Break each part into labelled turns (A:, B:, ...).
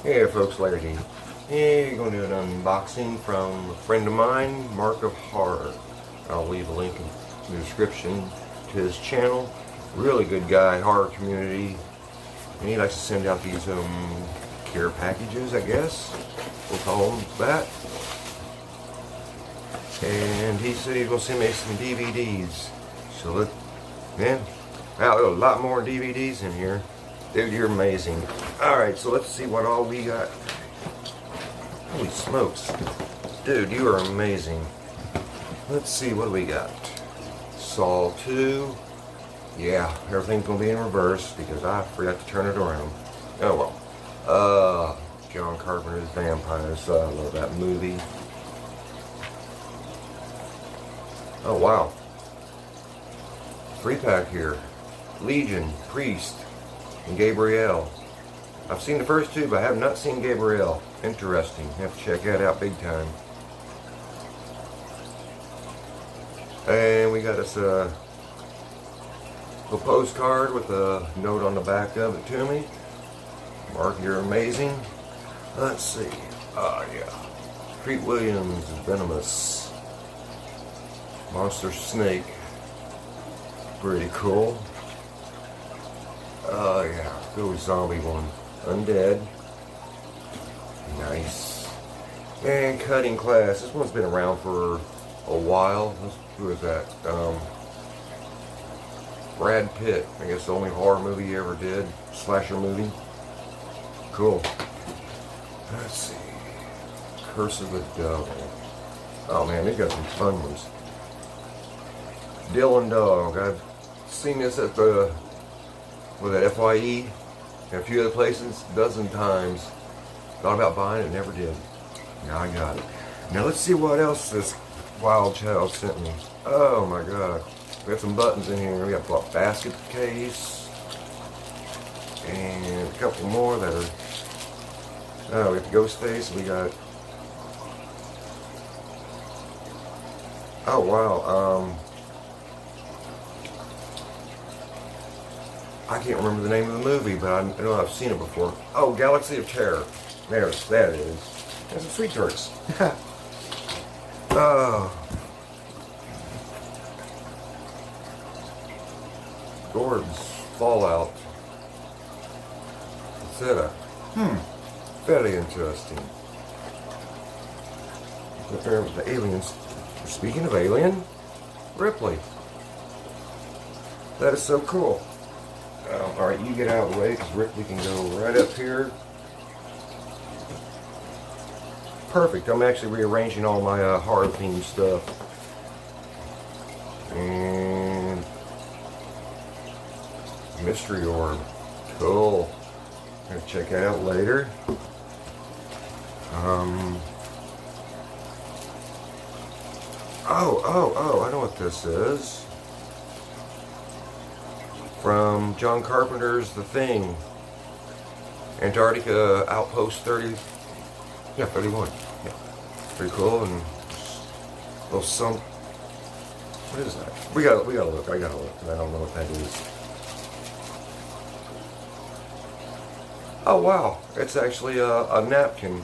A: Hey folks, Larry D. Hey, going to do an unboxing from a friend of mine, Marc of Horror. I'll leave a link in the description to his channel. Really good guy, horror community. And he likes to send out these care packages, I guess. We'll call them that. And he said he's going to send me some DVDs. So wow, there's a lot more DVDs in here. Dude, you're amazing. Alright, so let's see what all we got. Holy smokes. Dude, you are amazing. Let's see, what do we got? Saw 2. Yeah, everything's going to be in reverse because I forgot to turn it around. Oh well. John Carpenter's Vampires. I love that movie. Oh wow. 3-pack here. Legion, Priest, and Gabrielle. I've seen the first 2, but I have not seen Gabrielle. Interesting. Have to check that out big time. And we got us a postcard with a note on the back of it to me. Mark, you're amazing. Let's see. Oh yeah. Treat Williams, Venomous. Monster Snake. Pretty cool. Oh yeah, go zombie one. Undead. Nice. And Cutting Class. This one's been around for a while. Who is that? Brad Pitt. I guess the only horror movie he ever did. Slasher movie. Cool. Let's see. Curse of the Devil. Oh man, they got some fun ones. Dylan Dog. I've seen this at the at FYE and a few other places a dozen times. Thought about buying it, never did. Now I got it. Now let's see what else this wild child sent me. Oh my god. We got some buttons in here. We got a basket case. And a couple more that are... Oh, we got the ghost face. We got... Oh wow. I can't remember the name of the movie, but I know I've seen it before. Oh, Galaxy of Terror. That is. There's some sweet tarts. Oh. Gord's Fallout. Etc. Very interesting. There was the aliens. Speaking of Alien, Ripley. That is so cool. Alright, you get out of the way because Ripley can go right up here. Perfect. I'm actually rearranging all my horror themed stuff. And Mystery Orb. Cool. I'm gonna check that out later. Oh, I know what this is. From John Carpenter's The Thing. Antarctica Outpost 30. Yeah, 31. Yeah. Pretty cool. And little some. What is that? We gotta look. I gotta look. I don't know what that is. Oh wow. It's actually a napkin.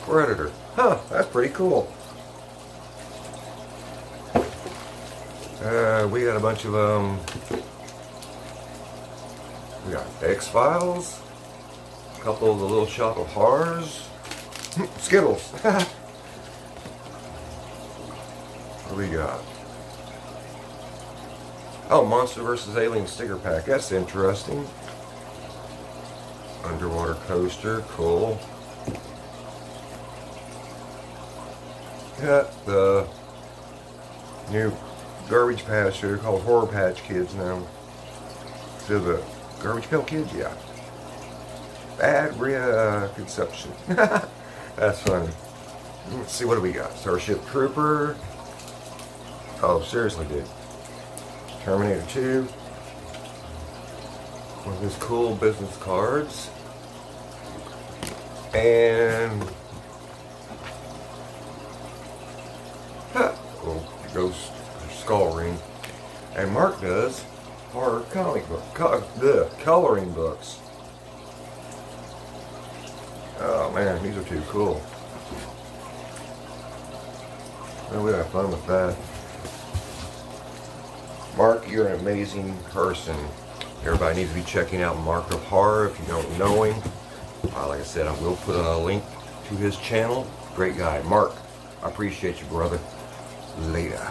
A: Predator. Huh, that's pretty cool. We got a bunch of we got X-Files, a couple of the Little Shop of Horrors, Skittles. What do we got? Oh, Monster vs. Alien sticker pack. That's interesting. Underwater coaster. Cool. Got the new Garbage Patch. They're called Horror Patch Kids now. So the Garbage Pail Kids? Yeah. Bad conception. That's funny. Let's see, what do we got? Starship Trooper. Oh, seriously, dude. Terminator 2. One of his cool business cards. And... Ghost Skull Ring. And Mark does horror comic book, coloring books. Oh man, these are too cool. Well, we had fun with that. Mark, you're an amazing person. Everybody needs to be checking out Marc of Horror if you don't know him. Like I said, I will put a link to his channel. Great guy. Mark, I appreciate you, brother. Later.